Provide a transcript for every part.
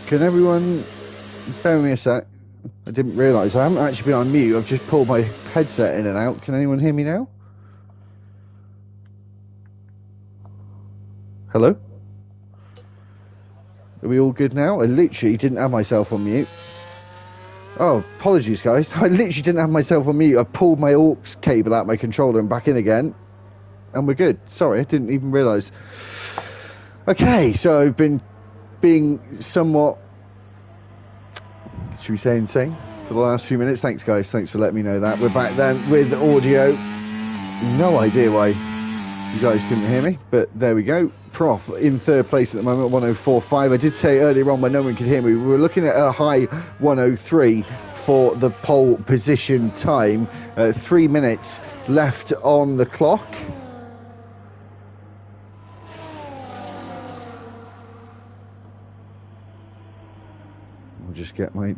Can everyone bear with me a sec? I didn't realise I haven't actually been on mute. I've just pulled my headset in and out. Can anyone hear me now? Hello? Are we all good now? I literally didn't have myself on mute. Oh, apologies guys. I literally didn't have myself on mute. I pulled my aux cable out my controller and back in again. And we're good. Sorry, I didn't even realise. Okay, so I've been being somewhat, should we say, insane for the last few minutes. Thanks guys, thanks for letting me know that. We're back then with audio. No idea why you guys couldn't hear me, but there we go. Prop in third place at the moment, 104.5. I did say earlier on when no one could hear me, we were looking at a high 103 for the pole position time. 3 minutes left on the clock. I'll just get my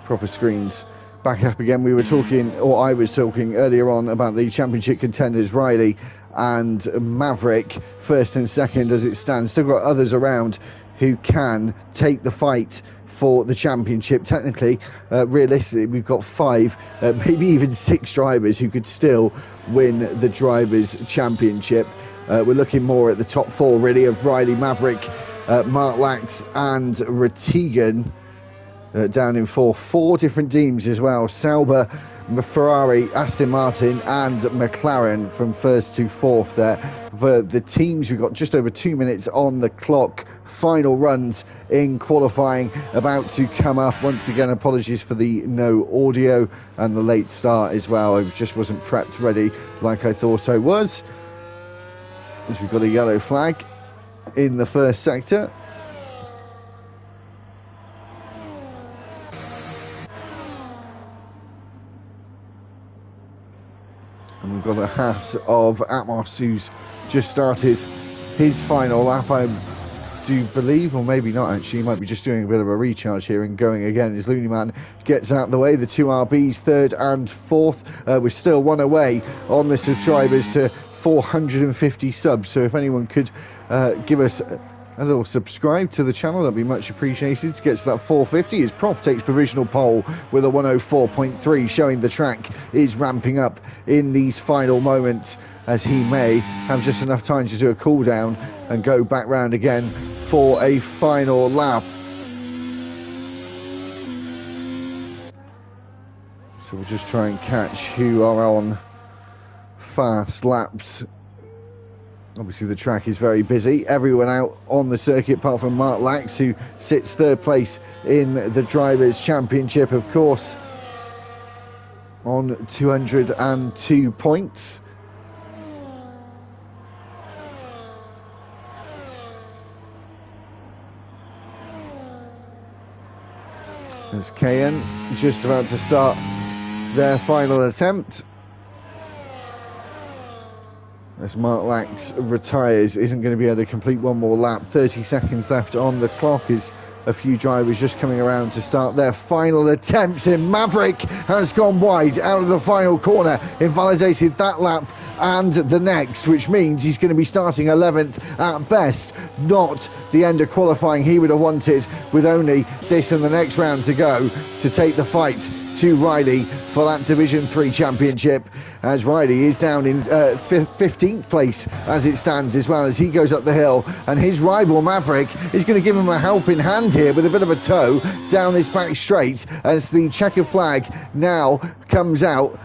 proper screens back up again. We were talking, or I was talking earlier on about the championship contenders, Riley and Maverick, first and second as it stands. Still got others around who can take the fight for the championship. Technically, realistically, we've got 5, maybe even 6 drivers who could still win the Drivers' Championship. We're looking more at the top 4, really, of Riley, Maverick, Mark Lax and Ratigan. Down in 4 different teams as well. Sauber, Ferrari, Aston Martin and McLaren from first to fourth there. For the teams, we've got just over 2 minutes on the clock. Final runs in qualifying about to come up. Once again, apologies for the no audio and the late start as well. I just wasn't prepped ready like I thought I was. As we've got a yellow flag in the first sector. And we've got a Haas of Atmos who's just started his final lap, I do believe, or maybe not actually. He might be just doing a bit of a recharge here and going again as Looney Man gets out of the way. The 2 RBs, third and fourth. We're still 1 away on the subscribers to 450 subs. So if anyone could give us a little subscribe to the channel, that'd be much appreciated. To get to that 450 as Prof takes provisional pole with a 104.3, showing the track is ramping up in these final moments, as he may have just enough time to do a cool down and go back round again for a final lap. So we'll just try and catch who are on fast laps. Obviously the track is very busy. Everyone out on the circuit apart from Mark Lax, who sits third place in the Drivers' Championship, of course, on 202 points. There's KN just about to start their final attempt. As Mark Lax retires, isn't going to be able to complete one more lap. 30 seconds left on the clock as a few drivers just coming around to start their final attempts. And Maverick has gone wide out of the final corner, invalidated that lap and the next, which means he's going to be starting 11th at best. Not the end of qualifying he would have wanted, with only this and the next round to go to take the fight to Riley for that Division 3 championship, as Riley is down in 15th place as it stands, as well as he goes up the hill, and his rival Maverick is going to give him a helping hand here with a bit of a tow down this back straight as the checker flag now comes out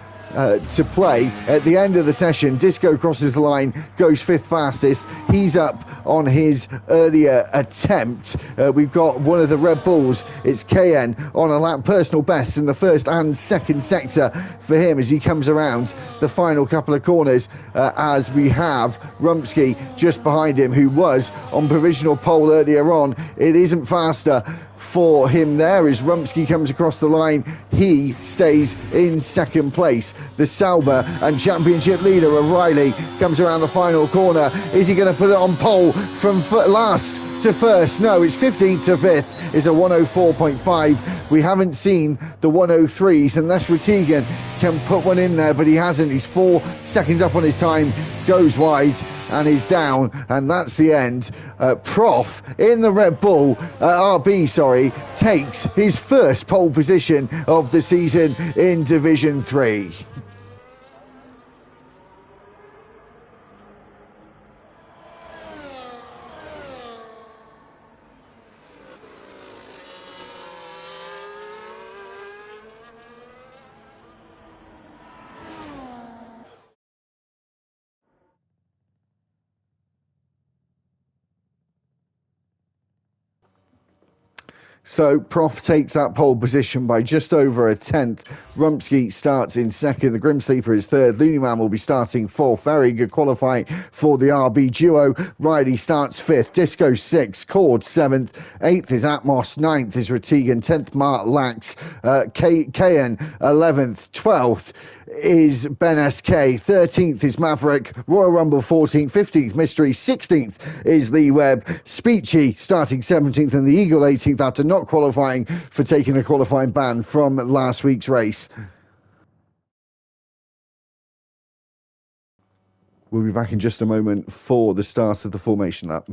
to play at the end of the session. Disco crosses the line, goes 5th fastest. He's up on his earlier attempt. We've got one of the Red Bulls, it's KN, on a lap personal best in the first and second sector for him as he comes around the final couple of corners, as we have Rumsky just behind him, who was on provisional pole earlier on. It isn't faster for him there as Rumsky comes across the line. He stays in second place. The Sauber and championship leader O'Reilly comes around the final corner. Is he going to put it on pole from last to first? No, it's 15th to 5th. It's a 104.5. We haven't seen the 103s unless Retigan can put one in there, but he hasn't. He's 4 seconds up on his time, goes wide and is down, and that's the end. Prof in the Red Bull, RB, takes his first pole position of the season in Division 3. So Prof takes that pole position by just over a tenth. Rumsky starts in second. The Grim Sleeper is third. Looney Man will be starting fourth. Very good qualifying for the RB duo. Riley starts fifth. Disco sixth. Cord seventh. Eighth is Atmos. Ninth is Retigan. 10th Mark Lax. KN 11th. 12th is Ben SK. 13th is Maverick. Royal Rumble 14th. 15th Mystery. 16th is Lee Webb. Speechy starting 17th, and the Eagle 18th after not qualifying for taking a qualifying ban from last week's race. We'll be back in just a moment for the start of the formation lap.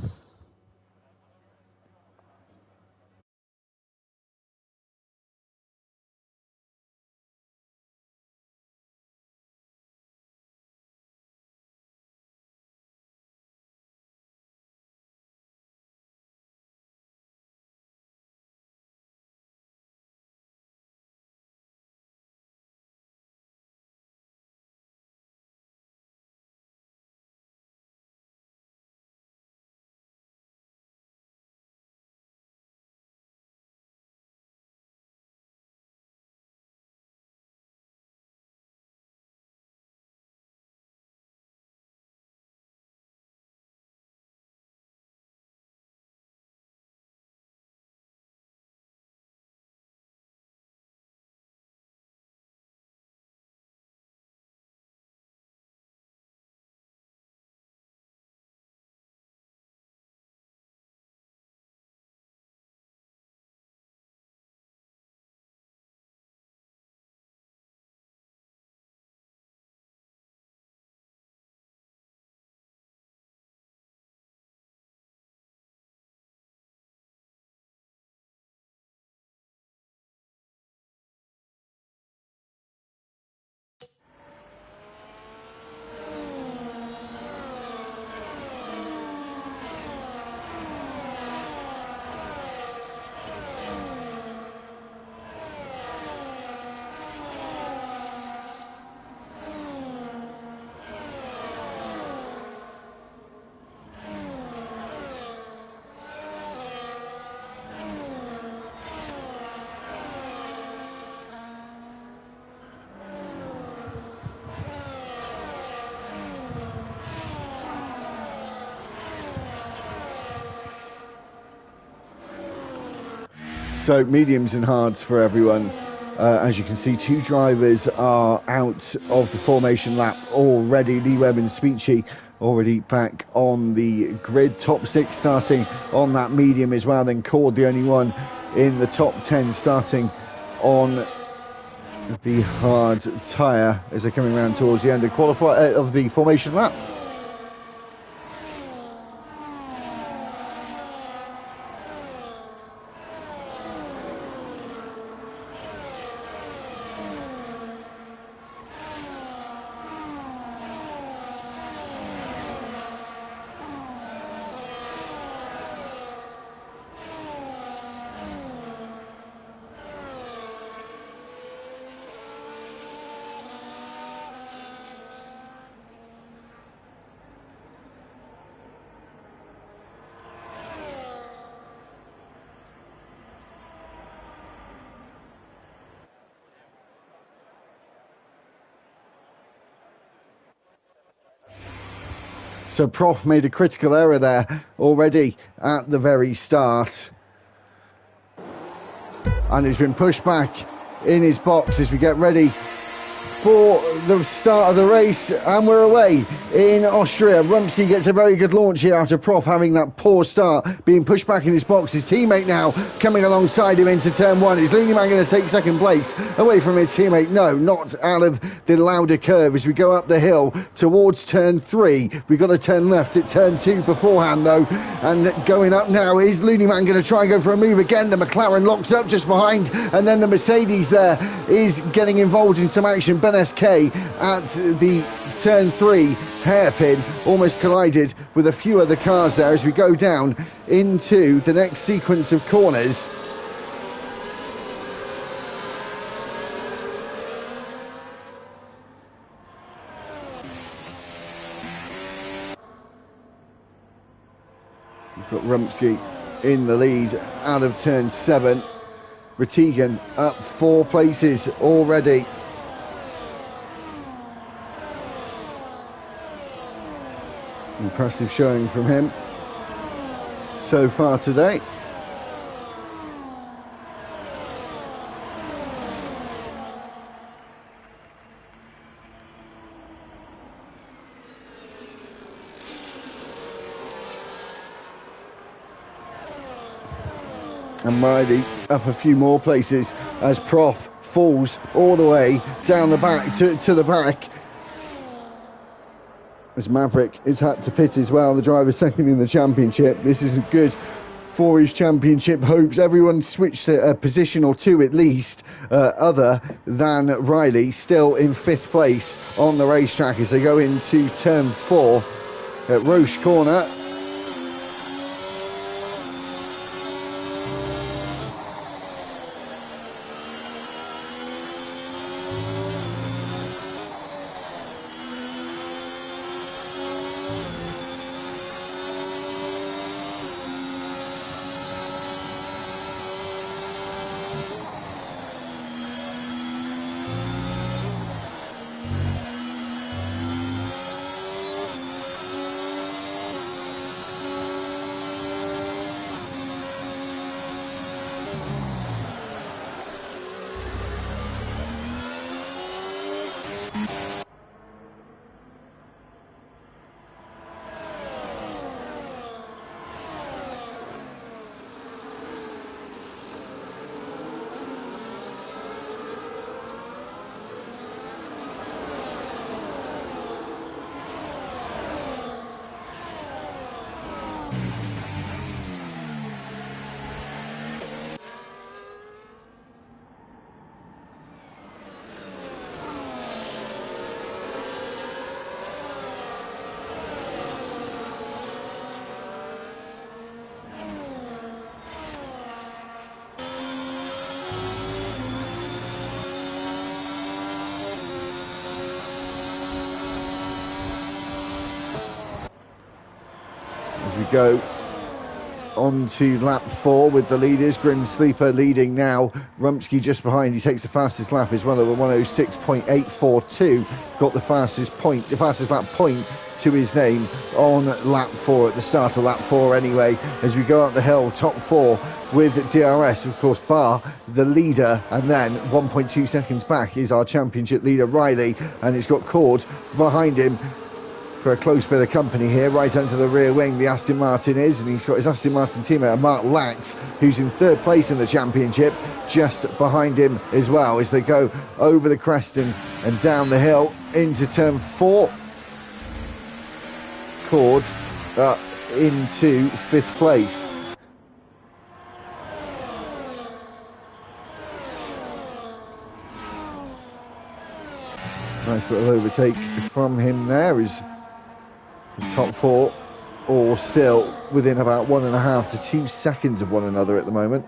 So mediums and hards for everyone. As you can see, 2 drivers are out of the formation lap already. Lee Webb and Speechy already back on the grid. Top 6 starting on that medium as well. Then Cord, the only one in the top 10, starting on the hard tyre as they're coming around towards the end of the formation lap. So Prof made a critical error there already at the very start. And he's been pushed back in his box as we get ready for the start of the race, and we're away in Austria. Rumsky gets a very good launch here after Prof having that poor start, being pushed back in his box. His teammate now coming alongside him into turn 1. Is Looneyman going to take second place away from his teammate? No, not out of the Lauda curve as we go up the hill towards turn 3. We've got to turn left at turn 2 beforehand though, and going up now is Looneyman going to try and go for a move again. The McLaren locks up just behind, and then the Mercedes there is getting involved in some action. SK at the turn 3 hairpin almost collided with a few other cars there as we go down into the next sequence of corners. We've got Rumsky in the lead out of turn 7. Ratigan up 4 places already. Impressive showing from him so far today. And Riley up a few more places as Prof falls all the way down the back to the back. As Maverick is had to pit as well, the driver second in the championship. This isn't good for his championship hopes. Everyone switched a position or 2 at least, other than Riley, still in 5th place on the racetrack as they go into turn 4 at Roche Corner. We go on to lap 4 with the leaders. Grim Sleeper leading now. Rumsky just behind. He takes the fastest lap as well at 106.842. Got the fastest lap point to his name on lap 4, at the start of lap 4 anyway, as we go up the hill, top 4 with DRS, of course, bar the leader, and then 1.2 seconds back is our championship leader Riley, and it's got Cord behind him for a close bit of company here, right under the rear wing. The Aston Martin is, and he's got his Aston Martin teammate Mark Lax, who's in 3rd place in the championship, just behind him as well, as they go over the crest and down the hill into turn 4. Cord into 5th place. Nice little overtake from him there. Is the top 4 all still within about 1.5 to 2 seconds of one another at the moment.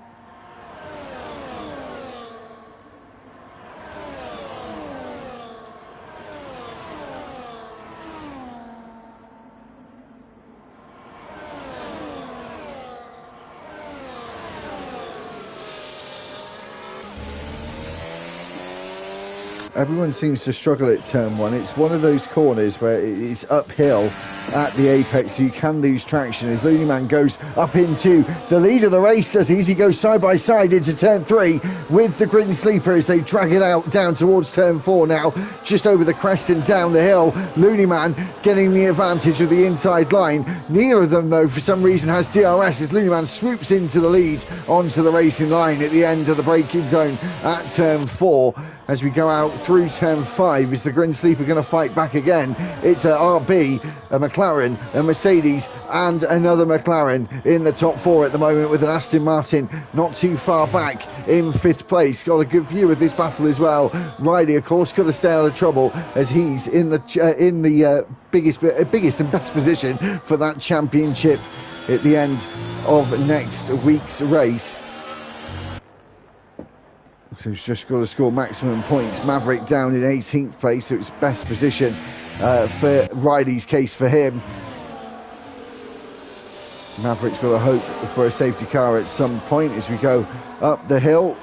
Everyone seems to struggle at turn 1. It's one of those corners where it's uphill at the apex, so you can lose traction as Looneyman goes up into the lead of the race, does he? As he goes side by side into turn 3 with the Grin Sleeper as they drag it out down towards turn 4 now, just over the crest and down the hill. Looneyman getting the advantage of the inside line. Neither of them, though, for some reason has DRS as Looneyman swoops into the lead onto the racing line at the end of the braking zone at turn 4. As we go out through turn 5, is the Grin Sleeper going to fight back again? It's a RB, a McLaren, a Mercedes and another McLaren in the top 4 at the moment, with an Aston Martin not too far back in 5th place. Got a good view of this battle as well. Riley, of course, got to stay out of trouble as he's in the biggest and best position for that championship at the end of next week's race. So he's just got to score maximum points. Maverick down in 18th place, so it's best position for Riley's case for him. Maverick's got to hope for a safety car at some point as we go up the hill.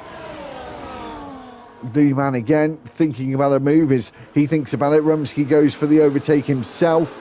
Looneyman again thinking about a move. As he thinks about it, Rumsky goes for the overtake himself,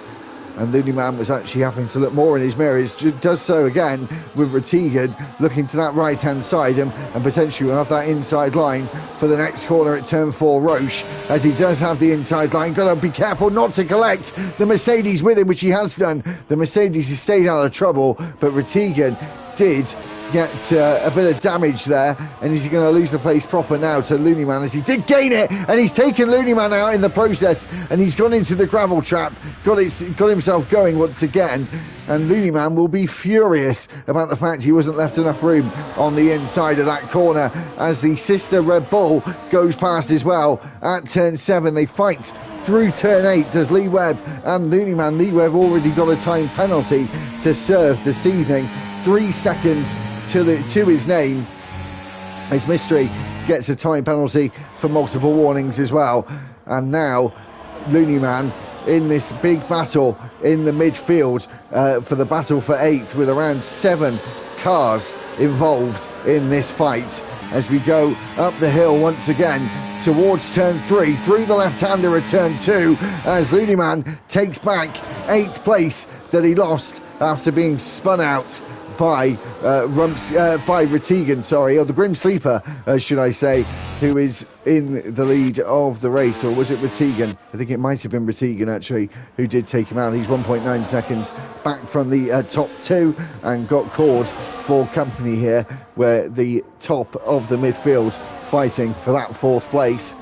and Looneyman was actually having to look more in his mirrors. Does so again with Ratigan looking to that right hand side, and potentially will have that inside line for the next corner at turn 4. Roche, as he does have the inside line, got to be careful not to collect the Mercedes with him, which he has done. The Mercedes has stayed out of trouble, but Ratigan did get a bit of damage there, and is he going to lose the place proper now to Looneyman, as he did gain it, and he's taken Looneyman out in the process, and he's gone into the gravel trap, got himself going once again, and Looneyman will be furious about the fact he wasn't left enough room on the inside of that corner, as the sister Red Bull goes past as well at turn 7. They fight through turn 8, does Lee Webb and Looneyman. Lee Webb already got a time penalty to serve this evening, 3 seconds to his name, as Mystery gets a time penalty for multiple warnings as well. And now Looneyman in this big battle in the midfield for the battle for 8th, with around 7 cars involved in this fight, as we go up the hill once again towards turn 3, through the left-hander at turn 2, as Looneyman takes back 8th place that he lost after being spun out by Ratigan, or the Grim Sleeper, should I say, who is in the lead of the race. Or was it Ratigan? I think it might have been Ratigan, actually, who did take him out. He's 1.9 seconds back from the top 2, and got Cord for company here, where the top of the midfield fighting for that 4th place.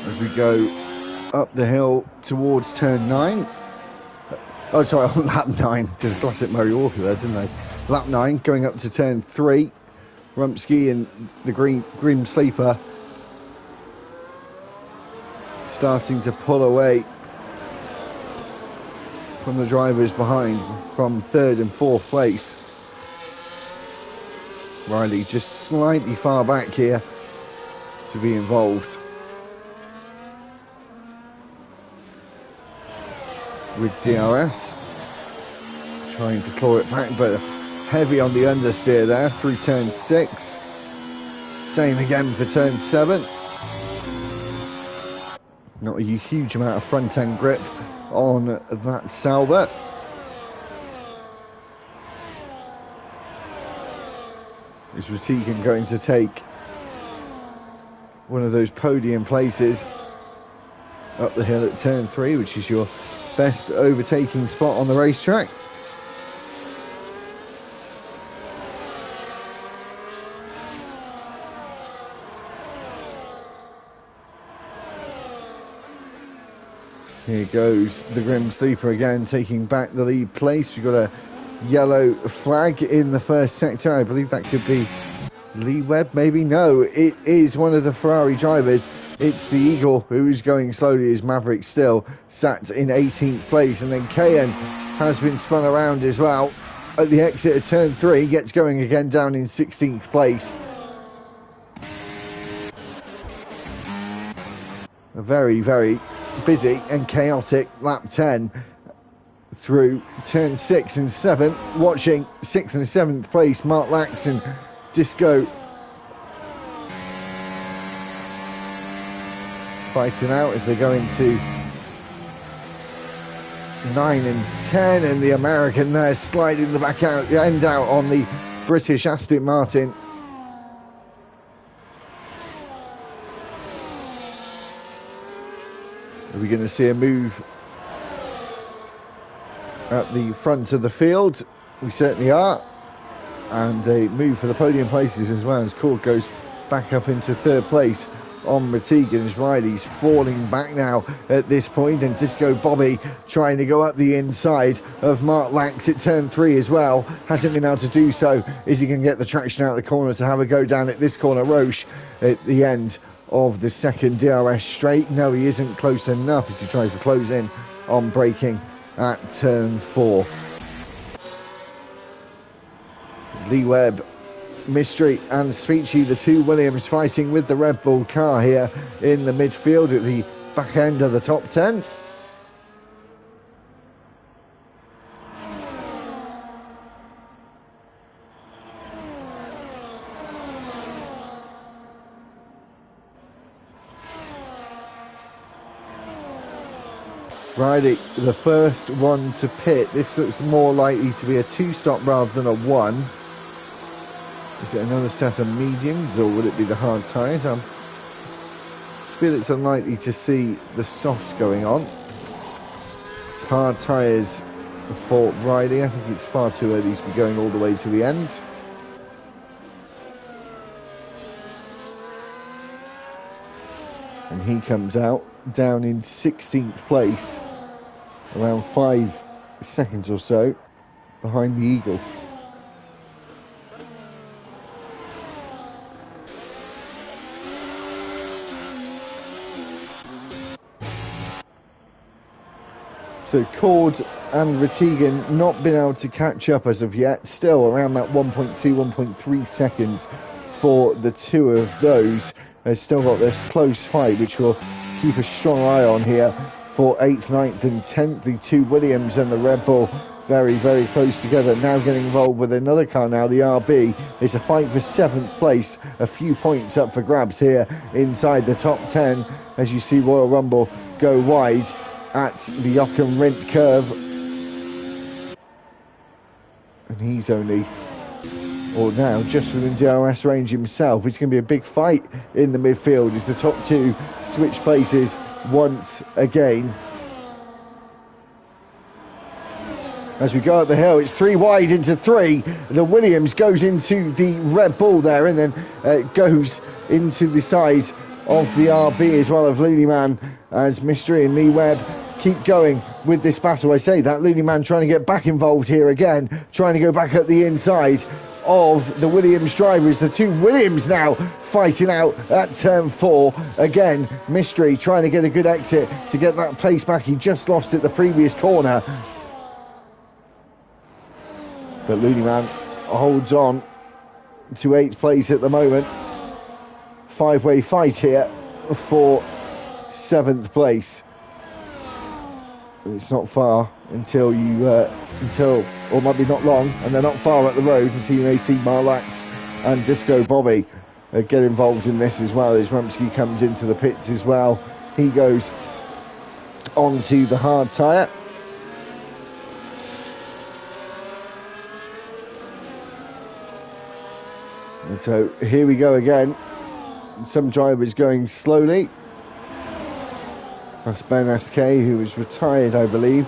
as we go up the hill towards turn 9. Oh, sorry, on lap 9. Did a classic Murray Walker there, didn't they? Lap 9, going up to turn 3. Rumsky and the Grim Sleeper starting to pull away from the drivers behind from 3rd and 4th place. Riley just slightly far back here to be involved with DRS, trying to claw it back, but heavy on the understeer there through turn 6. Same again for turn 7. Not a huge amount of front end grip on that Sauber. Is Ratigan going to take one of those podium places up the hill at turn 3, which is your best overtaking spot on the racetrack? Here goes the Grim Sleeper again, taking back the lead place. We've got a yellow flag in the first sector. I believe that could be Lee Webb, maybe? No, it is one of the Ferrari drivers. It's the Eagle who's going slowly as Maverick still sat in 18th place. And then Kayan has been spun around as well at the exit of turn 3. Gets going again down in 16th place. A very, very busy and chaotic lap 10 through turn 6 and 7. Watching 6th and 7th place Mark Lax and Disco fighting out as they go into 9 and 10, and the American there sliding the back out, the end out on the British Aston Martin. Are we going to see a move at the front of the field? We certainly are. And a move for the podium places as well, as Cord goes back up into 3rd place on Ratigan, as Riley's falling back now at this point, and Disco Bobby trying to go up the inside of Mark Lax at turn 3 as well. Hasn't been able to do so. Is he going to get the traction out of the corner to have a go down at this corner? Roche at the end of the second DRS straight. No, he isn't close enough as he tries to close in on braking at turn 4. Lee Webb, Mystery and Speechy, the two Williams fighting with the Red Bull car here in the midfield at the back end of the top 10. Riley, the first one to pit. This looks more likely to be a 2-stop rather than a 1. Is it another set of mediums, or would it be the hard tyres? I feel it's unlikely to see the softs going on. Hard tyres for Riley. I think it's far too early to be going all the way to the end. And he comes out down in 16th place, around 5 seconds or so behind the Eagle. So Cord and Ratigan not been able to catch up as of yet, still around that 1.2, 1.3 seconds for the two of those. They've still got this close fight, which we'll keep a strong eye on here for 8th, 9th and 10th. The two Williams and the Red Bull very, very close together. Now getting involved with another car now, the RB. It's a fight for 7th place. A few points up for grabs here inside the top 10 as you see Royal Rumble go wide at the Jochen Rindt curve. And he's only, or now, just within DRS range himself. It's going to be a big fight in the midfield as the top two switch places once again. As we go up the hill, it's 3 wide into 3. The Williams goes into the Red Bull there and then goes into the side of the RB as well of Looney Man, as Mystery and Lee Webb keep going with this battle. I say that Looney Man trying to get back involved here again, trying to go back up the inside of the Williams drivers. The two Williams now fighting out at turn 4. Again, Mystery trying to get a good exit to get that place back. He just lost at the previous corner. But Looney Man holds on to 8th place at the moment. 5-way fight here for 7th place. It's not far until or might be not long, and they're not far up the road until you may see Marlax and Disco Bobby get involved in this as well, as Rumsky comes into the pits as well. He goes onto the hard tyre. And so here we go again. Some drivers going slowly. That's Ben SK, who was retired, I believe,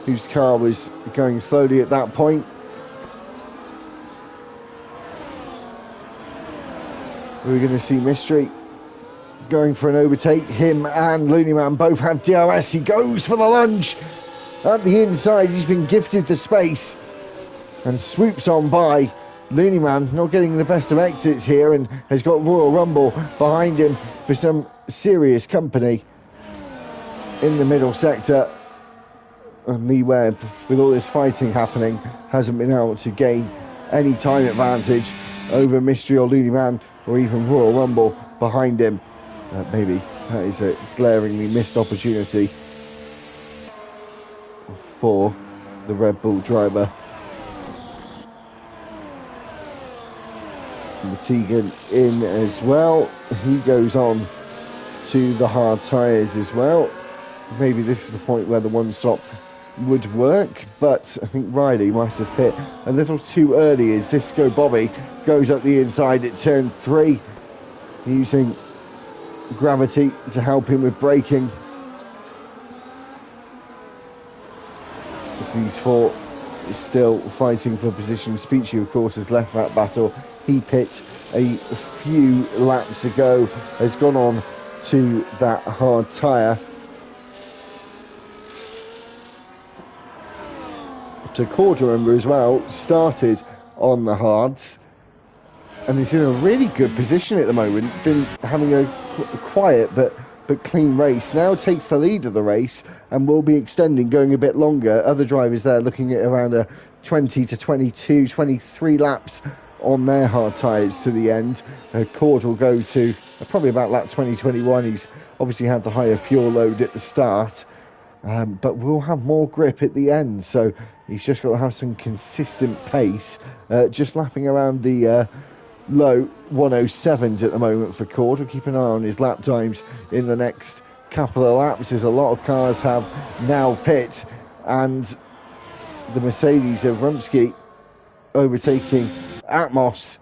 whose car was going slowly at that point. We're going to see Mystery going for an overtake. Him and Looney Man both have DRS. He goes for the lunge at the inside. He's been gifted the space and swoops on by. Looney Man not getting the best of exits here, and has got Royal Rumble behind him for some serious company in the middle sector. And Lee Webb, with all this fighting happening, hasn't been able to gain any time advantage over Mystery or Looney Man, or even Royal Rumble behind him. Maybe that is a glaringly missed opportunity for the Red Bull driver. Tegan in as well. He goes on to the hard tyres as well. Maybe this is the point where the one stop would work, but I think Riley might have hit a little too early as Disco Bobby goes up the inside at turn 3, using gravity to help him with braking. These four is still fighting for position. Speechy, of course, has left that battle. He pit a few laps ago, has gone on to that hard tyre. So Cord, remember as well, started on the hards and is in a really good position at the moment. Been having a quiet but clean race. Now takes the lead of the race and will be extending, going a bit longer. Other drivers there looking at around a 20 to 22, 23 laps on their hard tyres to the end. Cord will go to probably about lap 20-21. He's obviously had the higher fuel load at the start, but will have more grip at the end, so he's just got to have some consistent pace. Just lapping around the low 107s at the moment for Cord. We'll keep an eye on his lap times in the next couple of laps, as a lot of cars have now pit, and the Mercedes of Rumsky overtaking Atmos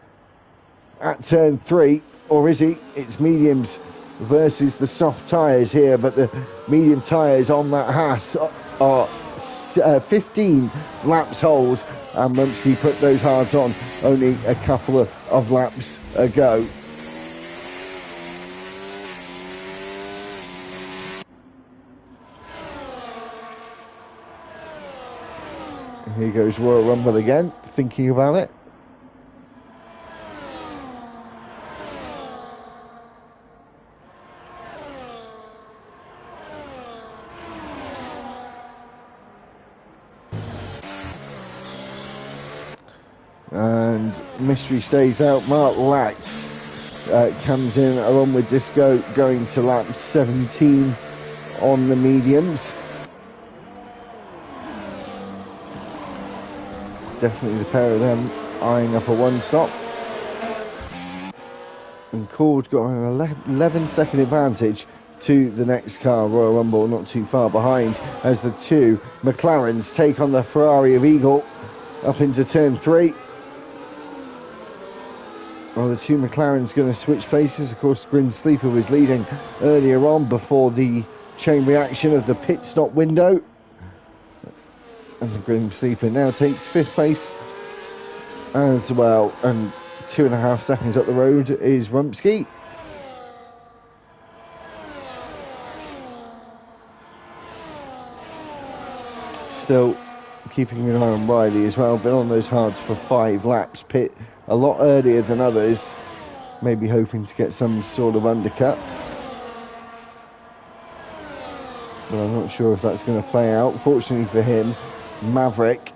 at turn 3, or is he? It's mediums versus the soft tyres here, but the medium tyres on that Haas are 15 laps hold, and Rumsky put those hards on only a couple of laps ago. Here goes Royal Rumble again, thinking about it. And Mystery stays out. Mark Lax comes in along with Disco, going to lap 17 on the mediums. Definitely the pair of them eyeing up a one stop. And Cord got an 11-second advantage to the next car, Royal Rumble, not too far behind, as the two McLarens take on the Ferrari of Eagle up into turn 3. Well, the two McLarens going to switch places. Of course, Grim Sleeper was leading earlier on before the chain reaction of the pit stop window. And the Grim Sleeper now takes 5th place as well. And 2.5 seconds up the road is Rumsky. still keeping an eye on Riley as well. Been on those hards for 5 laps. Pit a lot earlier than others. Maybe hoping to get some sort of undercut. But I'm not sure if that's going to play out. Fortunately for him, Maverick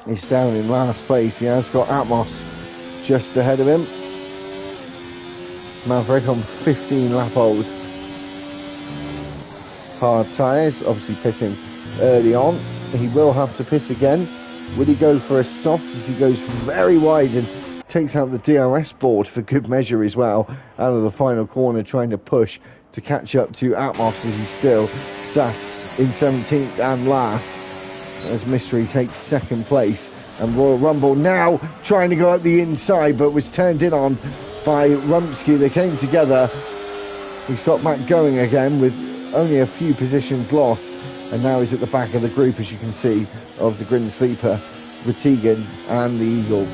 is down in last place. He has got Atmos just ahead of him. Maverick on 15 lap old hard tyres, obviously pitting early on. He will have to pit again. Will he go for a soft as he goes very wide and takes out the DRS board for good measure as well, out of the final corner, trying to push to catch up to Atmos as he still sat in 17th and last, as Mystery takes second place. And Royal Rumble now trying to go up the inside, but was turned in on by Rumsky. They came together. He's got Matt going again with only a few positions lost, and now he's at the back of the group, as you can see, of the Grin Sleeper, Ratigan and the Eagle.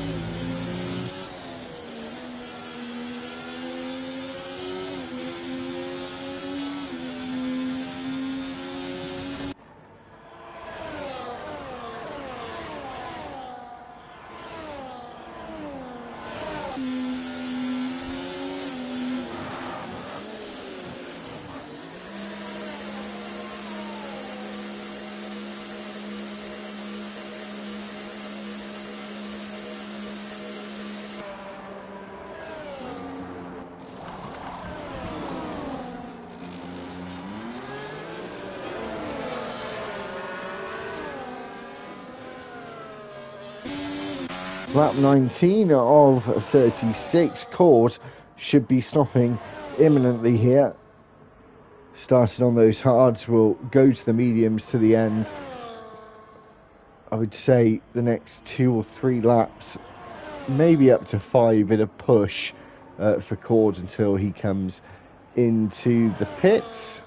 Lap 19 of 36. Cord should be stopping imminently here. Started on those hards, will go to the mediums to the end. I would say the next 2 or 3 laps, maybe up to 5 at a push for Cord until he comes into the pits.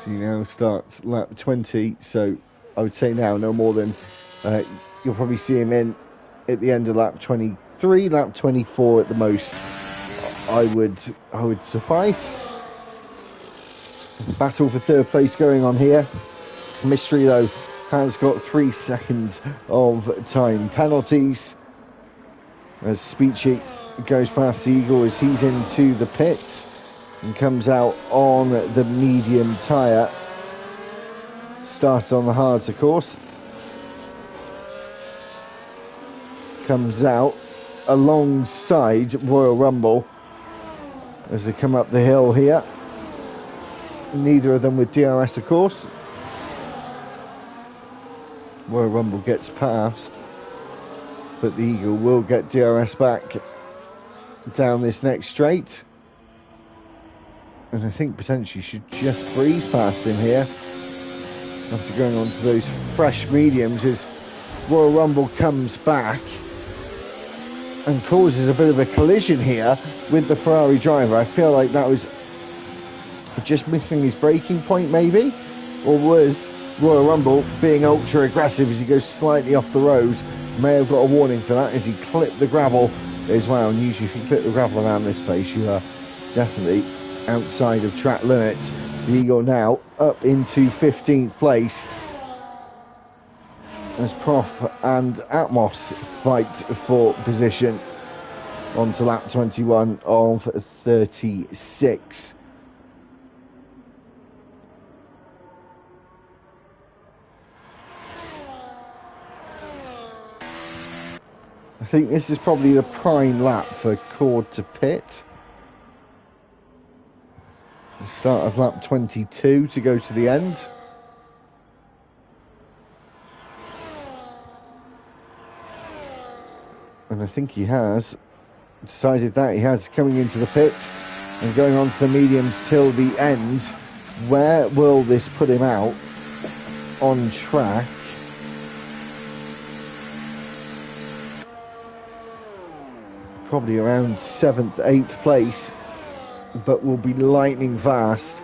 He now starts lap 20, so I would say now no more than you'll probably see him in at the end of lap 23, lap 24 at the most. I would suffice. Battle for third place going on here. Mystery though has got 3 seconds of time penalties as Speechy goes past the Eagle as he's into the pits and comes out on the medium tyre. Started on the hards, of course. Comes out alongside Royal Rumble as they come up the hill here. Neither of them with DRS, of course. Royal Rumble gets past, but the Eagle will get DRS back down this next straight. And I think potentially should just breeze past him here after going on to those fresh mediums as Royal Rumble comes back and causes a bit of a collision here with the Ferrari driver. I feel like that was just missing his braking point maybe, or was Royal Rumble being ultra aggressive as he goes slightly off the road? May have got a warning for that as he clipped the gravel as well, and usually if you clip the gravel around this place you are definitely outside of track limits. The Eagle now up into 15th place as Prof and Atmos fight for position onto lap 21 of 36. I think this is probably the prime lap for Cord to pit. The start of lap 22 to go to the end. And I think he has decided that. He has, coming into the pits and going on to the mediums till the end. Where will this put him out on track? Probably around 7th, 8th place, but will be lightning fast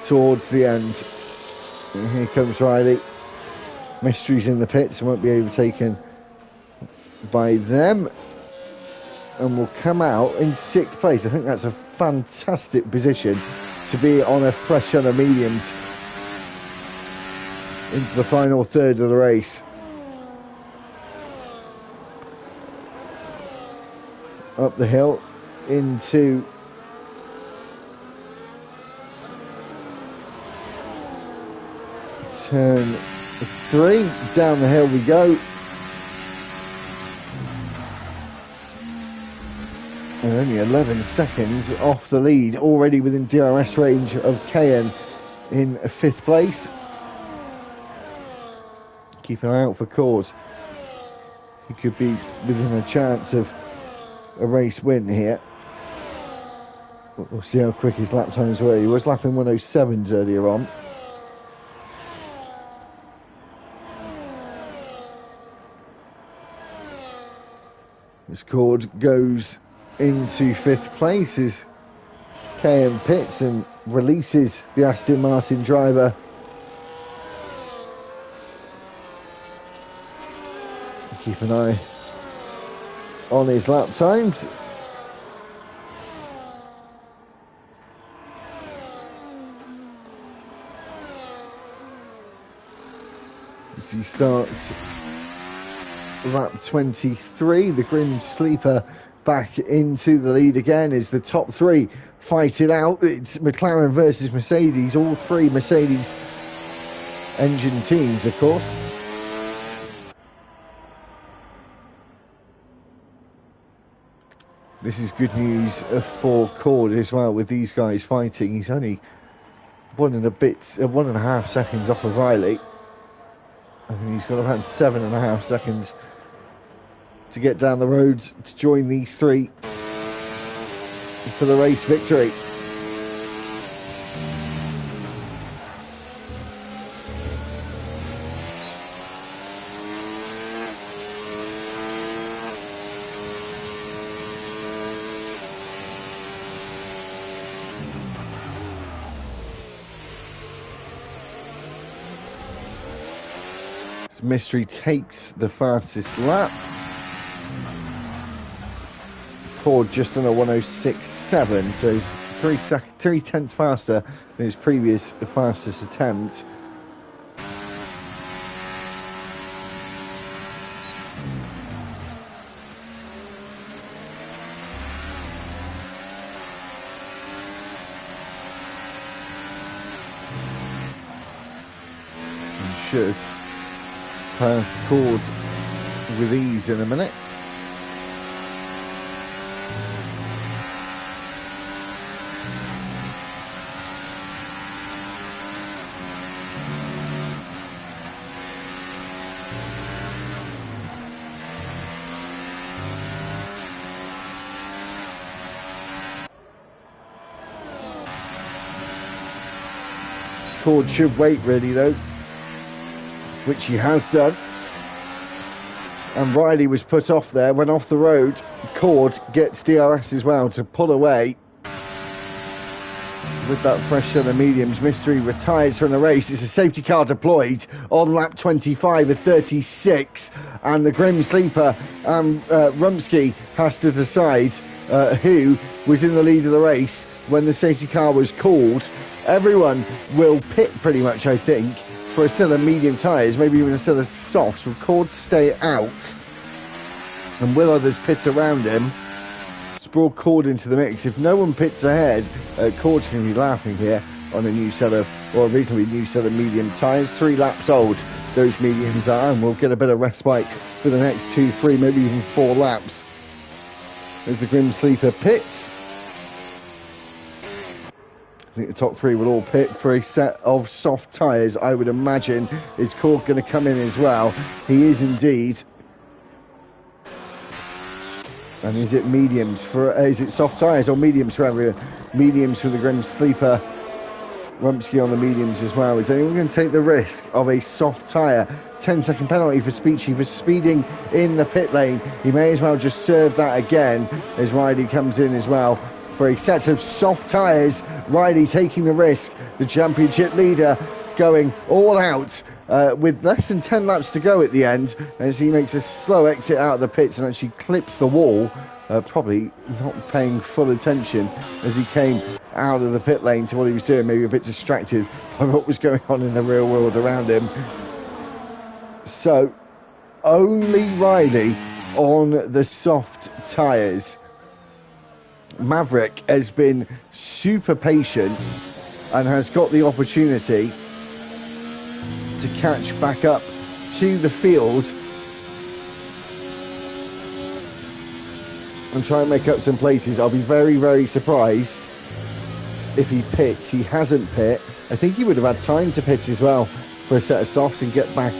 towards the end. And here comes Riley. Mystery's in the pits and won't be overtaken by them, and will come out in 6th place. I think that's a fantastic position to be on a fresh set of mediums into the final third of the race. Up the hill into turn 3, down the hill we go, and only 11 seconds off the lead, already within DRS range of Cairn in 5th place. Keep an eye out for Cord. He could be within a chance of a race win here. We'll see how quick his lap times were. He was lapping 107s earlier on. As Cord goes into 5th place as KM pits and releases the Aston Martin driver. Keep an eye on his lap times. As he starts lap 23, the Grim Sleeper back into the lead again as the top 3 fight it out. It's McLaren versus Mercedes, all 3 Mercedes engine teams, of course. This is good news for Cord as well, with these guys fighting. He's only 1.5 seconds off of Riley. I think he's got around 7.5 seconds to get down the road to join these 3 for the race victory. Mystery takes the fastest lap. Cord just on a 106.7, so he's 3 tenths faster than his previous fastest attempt. He should pass Cord with ease in a minute. Cord should wait really though, which he has done. And Riley was put off there, went off the road. Cord gets DRS as well to pull away. With that fresh set of mediums, Mystery retires from the race. It's a safety car deployed on lap 25 of 36. And the Grim Sleeper, Rumsky, has to decide who was in the lead of the race when the safety car was called. Everyone will pit pretty much, I think, for a set of medium tyres, maybe even a set of softs. Will Cord stay out? And will others pit around him? It's brought Cord into the mix. If no one pits ahead, Cord's going to be laughing here on a new set of, or a reasonably new set of medium tyres. 3 laps old, those mediums are, and we'll get a bit of respite for the next 2, 3, maybe even 4 laps. As the Grim Sleeper pits. I think the top 3 will all pit for a set of soft tyres, I would imagine. Is Cord going to come in as well? He is indeed. And is it mediums for? Is it soft tyres or mediums for everyone? Mediums for the Grim Sleeper. Rumsky on the mediums as well. Is anyone going to take the risk of a soft tyre? 10-second penalty for Speechy for speeding in the pit lane. He may as well just serve that again as Riley comes in as well for a set of soft tyres. Riley taking the risk, the championship leader going all out with less than 10 laps to go at the end, as he makes a slow exit out of the pits and actually clips the wall, probably not paying full attention as he came out of the pit lane to what he was doing, maybe a bit distracted by what was going on in the real world around him. So only Riley on the soft tyres. Maverick has been super patient and has got the opportunity to catch back up to the field and try and make up some places. I'll be very, very surprised if he pits. He hasn't pit. I think he would have had time to pit as well for a set of softs and get back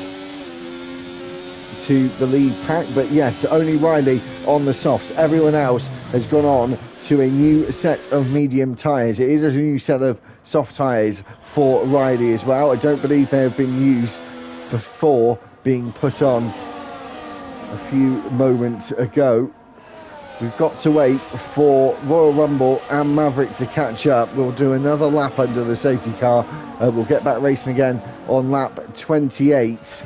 to the lead pack. But yes, only Riley on the softs. Everyone else has gone on to a new set of medium tyres. It is a new set of soft tyres for Riley as well. I don't believe they have been used before being put on a few moments ago. We've got to wait for Royal Rumble and Maverick to catch up. We'll do another lap under the safety car. We'll get back racing again on lap 28.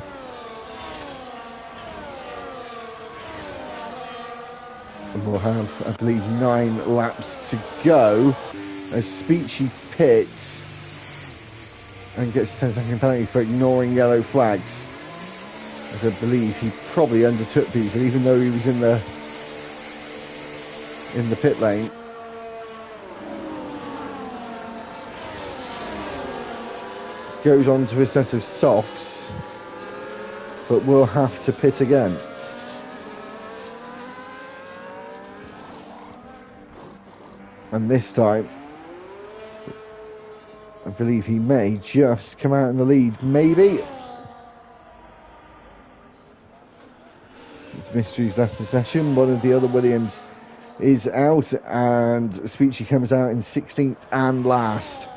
And we'll have, I believe, 9 laps to go as Speechy pits and gets a 10-second penalty for ignoring yellow flags. As I believe he probably undertook these, and even though he was in the pit lane, goes on to a set of softs, but will have to pit again. And this time, I believe he may just come out in the lead, maybe. Mysteries left the session. One of the other Williams is out, and Speechy comes out in 16th and last.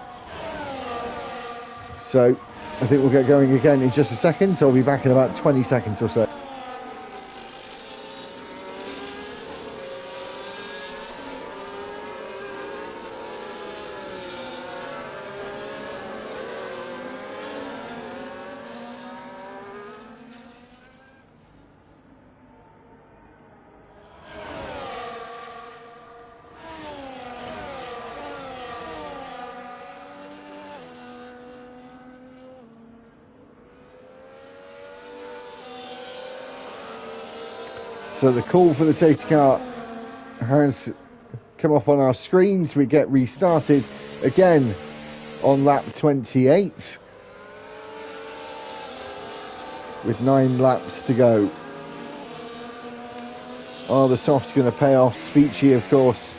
So I think we'll get going again in just a second, so I'll be back in about 20 seconds or so. So the call for the safety car has come up on our screens. We get restarted again on lap 28 with 9 laps to go. Are the softs going to pay off? Speechy, of course,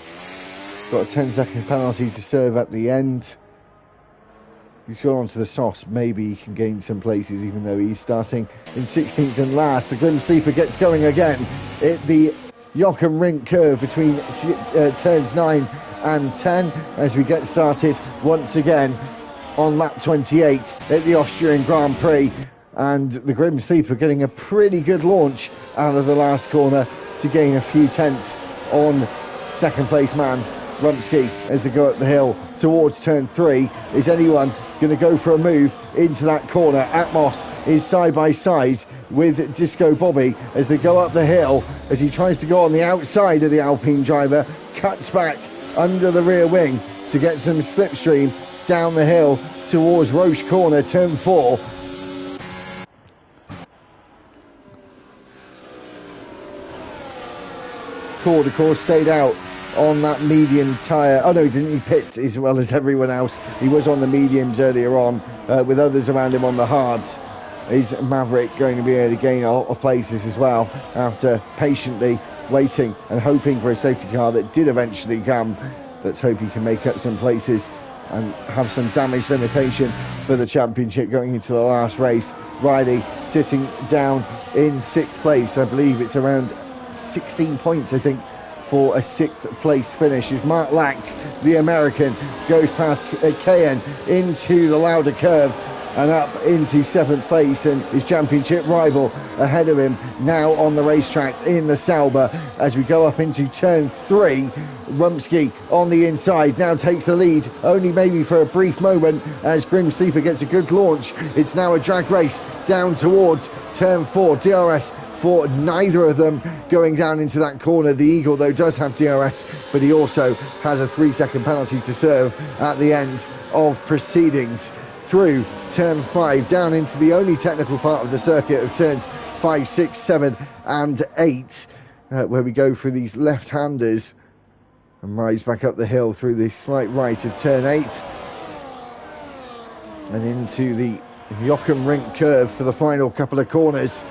got a 10-second penalty to serve at the end. He's gone on to the softs. Maybe he can gain some places, even though he's starting in 16th and last. The Grim Sleeper gets going again at the Jochen Rindt curve between turns 9 and 10 as we get started once again on lap 28 at the Austrian Grand Prix. And the Grim Sleeper getting a pretty good launch out of the last corner to gain a few tenths on second place man Rumsky as they go up the hill towards turn 3. Is anyone going to go for a move into that corner? Atmos is side by side with Disco Bobby as they go up the hill, as he tries to go on the outside of the Alpine driver, cuts back under the rear wing to get some slipstream down the hill towards Roche corner, turn 4. Cord, of course, stayed out on that medium tyre. Oh no, he didn't. He pit as well as everyone else. He was on the mediums earlier on with others around him on the hards. Is Maverick going to be able to gain a lot of places as well after patiently waiting and hoping for a safety car that did eventually come? Let's hope he can make up some places and have some damage limitation for the championship going into the last race. Riley sitting down in 6th place. I believe it's around 16 points, I think, for a 6th place finish as Mark Lax, the American, goes past Cayenne into the Lauda curve and up into 7th place, and his championship rival ahead of him now on the racetrack in the Sauber. As we go up into turn 3, Rumsky on the inside now takes the lead, only maybe for a brief moment, as Grim Sleeper gets a good launch. It's now a drag race down towards turn 4. DRS for neither of them going down into that corner. The Eagle, though, does have DRS, but he also has a 3-second penalty to serve at the end of proceedings. Through turn 5, down into the only technical part of the circuit of turns 5, 6, 7 and 8, where we go through these left-handers and rise back up the hill through the slight right of turn 8 and into the Jochen Rindt curve for the final couple of corners.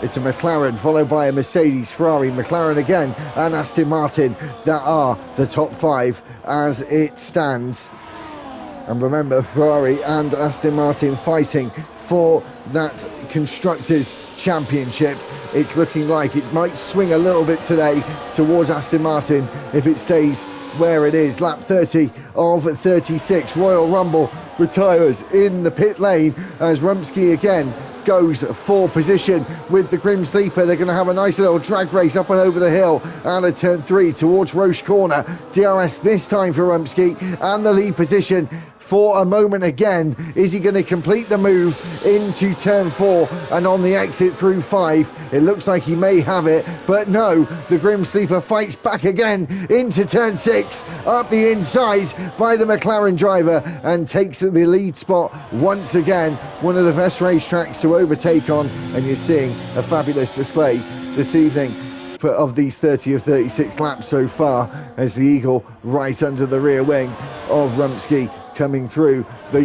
It's a McLaren followed by a Mercedes, Ferrari, McLaren again and Aston Martin that are the top 5 as it stands. And remember, Ferrari and Aston Martin fighting for that Constructors' Championship. It's looking like it might swing a little bit today towards Aston Martin if it stays where it is. Lap 30 of 36. Royal Rumble retires in the pit lane as Rumsky again goes for position with the Grim Sleeper. They're going to have a nice little drag race up and over the hill out of turn 3 towards Roche Corner. DRS this time for Rumsky and the lead position for a moment again. Is he going to complete the move into turn 4 and on the exit through 5? It looks like he may have it, but no, the Grim Sleeper fights back again into turn 6, up the inside by the McLaren driver and takes the lead spot once again. One of the best racetracks to overtake on, and you're seeing a fabulous display this evening of these 30 of 36 laps so far, as the Eagle right under the rear wing of Rumsky coming through the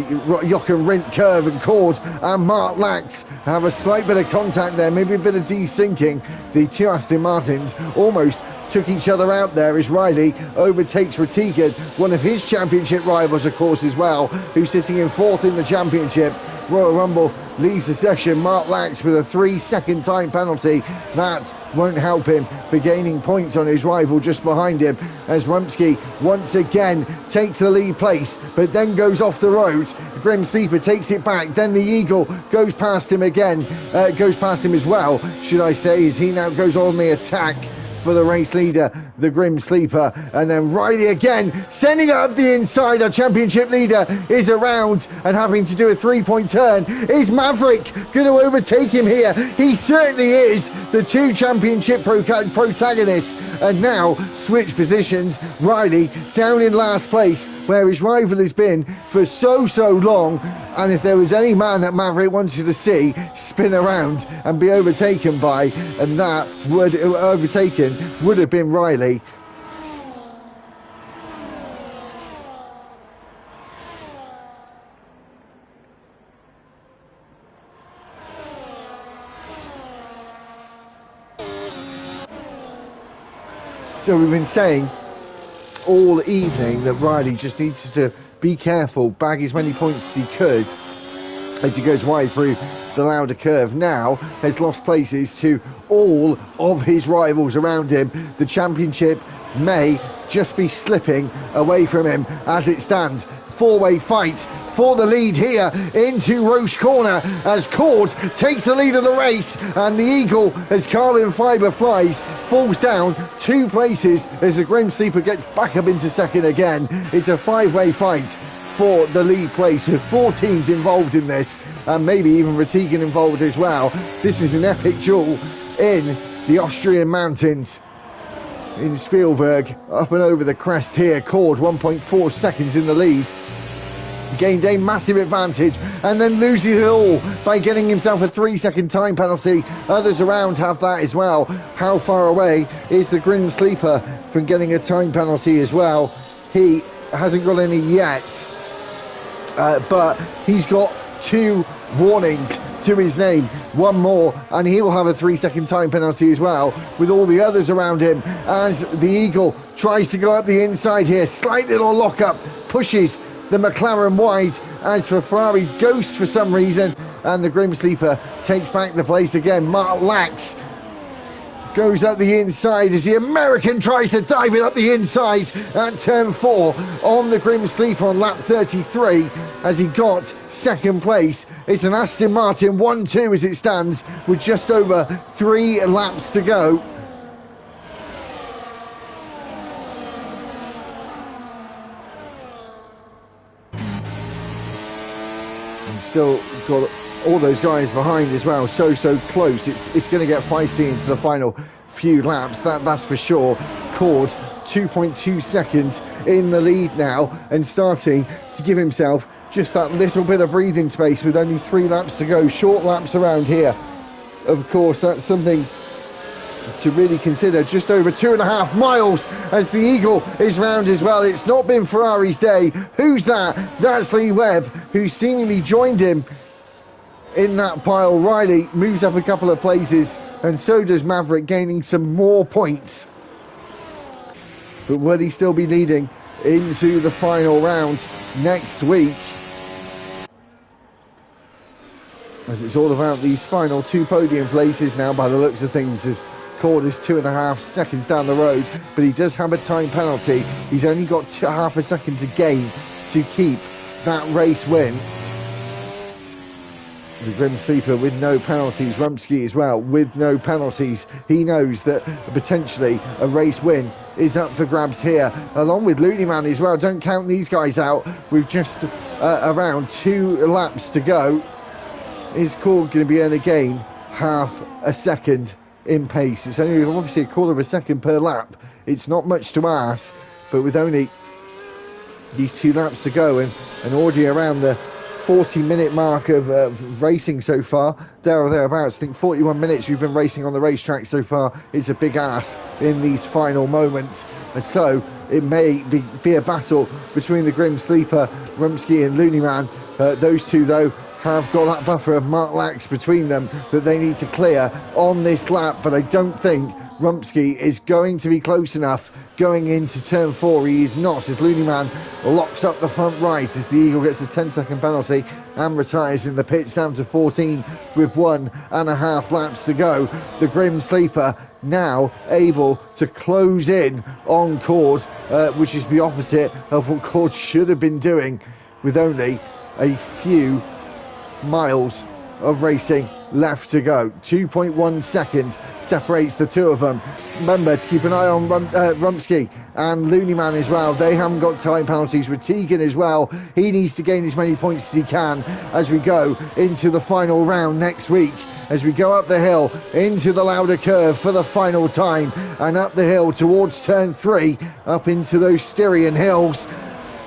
Jochen Rindt curve and Cord and Mark Lax have a slight bit of contact there, maybe a bit of desyncing. The two Aston Martins almost took each other out there as Riley overtakes Ratigan, one of his championship rivals of course as well, who's sitting in 4th in the championship. Royal Rumble leaves the session. Mark Lax with a 3-second time penalty. That won't help him for gaining points on his rival just behind him, as Rumsky once again takes the lead place but then goes off the road. Grim Sleeper takes it back, then the Eagle goes past him again, goes past him as well, should I say, as he now goes on the attack for the race leader, the Grim Sleeper. And then Riley again sending it up the inside. Our championship leader is around and having to do a 3-point turn. Is Maverick going to overtake him here? He certainly is. The two championship protagonists and now switch positions. Riley down in last place where his rival has been for so long, and if there was any man that Maverick wanted to see spin around and be overtaken by, and that would have been Riley. So we've been saying all evening that Riley just needs to be careful, bag as many points as he could as he goes wide through the Lauda curve. Now has lost places to all of his rivals around him. The championship may just be slipping away from him as it stands. Four-way fight for the lead here into Roche Corner as Cord takes the lead of the race, and the Eagle, as carbon fibre flies, falls down 2 places as the Grim Sleeper gets back up into second again. It's a 5-way fight for the lead place with 4 teams involved in this, and maybe even Ratigan involved as well. This is an epic duel in the Austrian mountains in Spielberg. Up and over the crest here, Cord 1.4 seconds in the lead, gained a massive advantage and then loses it all by getting himself a 3-second time penalty. Others around have that as well. How far away is the Grim Sleeper from getting a time penalty as well? He hasn't got any yet, but he's got 2 warnings to his name, 1 more and he will have a 3-second time penalty as well, with all the others around him, as the Eagle tries to go up the inside here. Slight little lock-up pushes the McLaren wide as for Ferrari ghosts for some reason, and the Grim Sleeper takes back the place again. Mark Lax goes up the inside as the American tries to dive it up the inside at turn 4 on the Grim Sleeper on lap 33 as he got second place. It's an Aston Martin 1-2 as it stands with just over 3 laps to go. And still got all those guys behind as well, so close. It's going to get feisty into the final few laps, that's for sure. Cord 2.2 seconds in the lead now and starting to give himself just that little bit of breathing space with only 3 laps to go. Short laps around here, of course, that's something to really consider. Just over 2.5 miles as the Eagle is round as well. It's not been Ferrari's day. Who's that? That's Lee Webb, who seemingly joined him in that pile. Riley moves up a couple of places and so does Maverick, gaining some more points. But will he still be leading into the final round next week? As it's all about these final 2 podium places now by the looks of things, as Cord is 2.5 seconds down the road, but he does have a time penalty. He's only got half a second to gain to keep that race win. The Grim Sleeper with no penalties, Rumsky as well with no penalties. He knows that potentially a race win is up for grabs here, along with Looney Man as well. Don't count these guys out. We've just around 2 laps to go. Is Cord going to be able to gain half a second in pace? It's only obviously a quarter of a second per lap. It's not much to ask, but with only these 2 laps to go and already around the 40-minute mark of racing so far, there or thereabouts. I think 41 minutes we've been racing on the racetrack so far. It's a big ask in these final moments, and so it may be a battle between the Grim Sleeper, Rumsky and Looney Man. Those two though have got that buffer of Mark Lax between them that they need to clear on this lap, but I don't think Rumsky is going to be close enough going into turn 4. He is not, as Looney Man locks up the front right as the Eagle gets a 10-second penalty and retires in the pits down to 14 with 1.5 laps to go. The Grim Sleeper now able to close in on Cord, which is the opposite of what Cord should have been doing, with only a few miles of racing left to go. 2.1 seconds separates the two of them. Remember to keep an eye on Rumsky and Looney Man as well. They haven't got time penalties. With Tegan as well, he needs to gain as many points as he can as we go into the final round next week, as we go up the hill into the Lauder curve for the final time, and up the hill towards turn 3 up into those Styrian hills.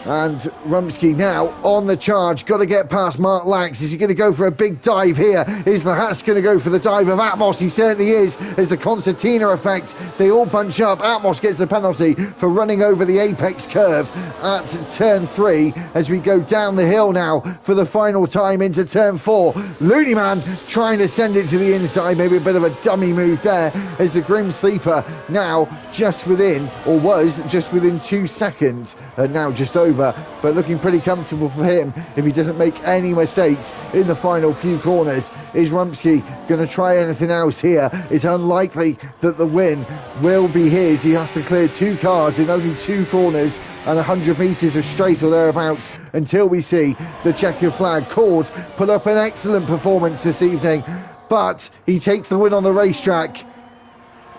And Rumsky now on the charge, got to get past Mark Lax. Is he going to go for a big dive here? Is the Hatch going to go for the dive of Atmos? He certainly is. There's the concertina effect. They all bunch up. Atmos gets the penalty for running over the apex curve at turn 3 as we go down the hill now for the final time into turn 4. Looney Man trying to send it to the inside. Maybe a bit of a dummy move there, as the Grim Sleeper now just within, or was just within 2 seconds, and now just over, but looking pretty comfortable for him if he doesn't make any mistakes in the final few corners. Is Rumsky going to try anything else here? It's unlikely that the win will be his. He has to clear 2 cars in only 2 corners and 100 metres of straight or thereabouts until we see the checkered flag. Cord put up an excellent performance this evening, but he takes the win on the racetrack.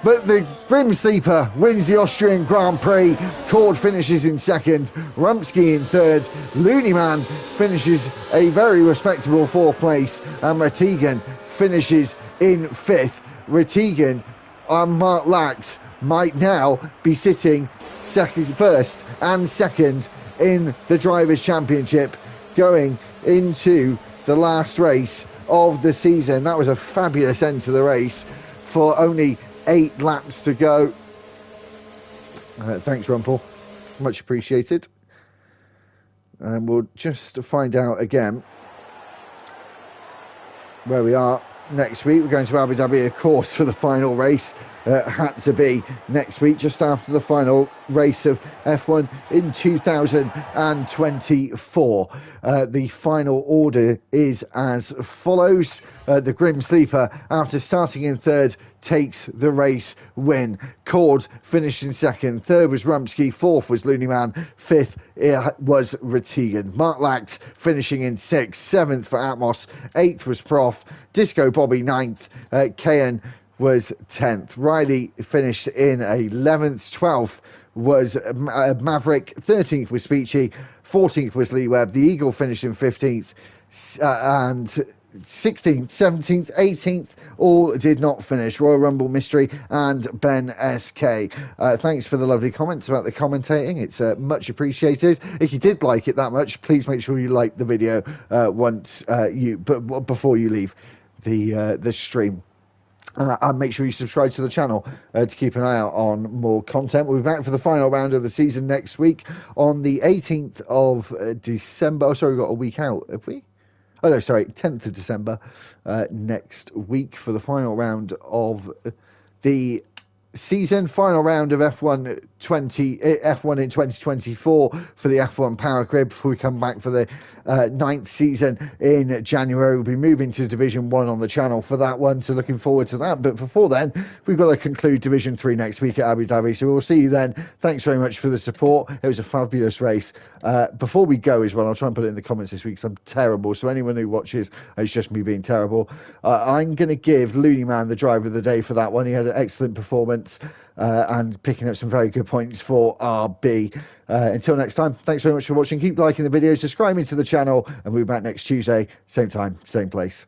But the Grim Sleeper wins the Austrian Grand Prix. Cord finishes in 2nd, Rumsky in 3rd, Looney Man finishes a very respectable 4th place, and Ratigan finishes in 5th. Ratigan and Mark Lax might now be sitting 1st and 2nd in the Drivers' Championship going into the last race of the season. That was a fabulous end to the race for only 8 laps to go. Thanks, Rumpel. Much appreciated. And we'll just find out again where we are next week. We're going to Abu Dhabi, of course, for the final race had to be next week, just after the final race of F1 in 2024. The final order is as follows. The Grim Sleeper, after starting in third, takes the race win. Cord finished in second. Third was Rumsky. Fourth was Looneyman. Fifth was Ratigan. Mark Lact finishing in sixth. Seventh for Atmos. Eighth was Prof. Disco Bobby ninth. Kayan was 10th. Riley finished in 11th. 12th was Maverick. 13th was Speechy. 14th was Lee Webb. The Eagle finished in 15th. And 16th, 17th, 18th, all did not finish. Royal Rumble Mystery and Ben SK. Thanks for the lovely comments about the commentating. It's much appreciated. If you did like it that much, please make sure you like the video before you leave the stream. And make sure you subscribe to the channel to keep an eye out on more content. We'll be back for the final round of the season next week on the 18th of December. Oh, sorry, we've got a week out, have we? Oh, no, sorry, 10th of December next week for the final round of the season. Final round of F1 in 2024 for the F1 Power Grid before we come back for the 9th season in January. We'll be moving to Division 1 on the channel for that one, so looking forward to that. But before then, we've got to conclude Division 3 next week at Abu Dhabi, so we'll see you then. Thanks very much for the support. It was a fabulous race. Before we go as well, I'll try and put it in the comments this week because I'm terrible, so anyone who watches, it's just me being terrible. I'm going to give Looneyman the driver of the day for that one. He had an excellent performance and picking up some very good points for RB. Until next time, thanks very much for watching. Keep liking the video, subscribing to the channel, and we'll be back next Tuesday, same time, same place.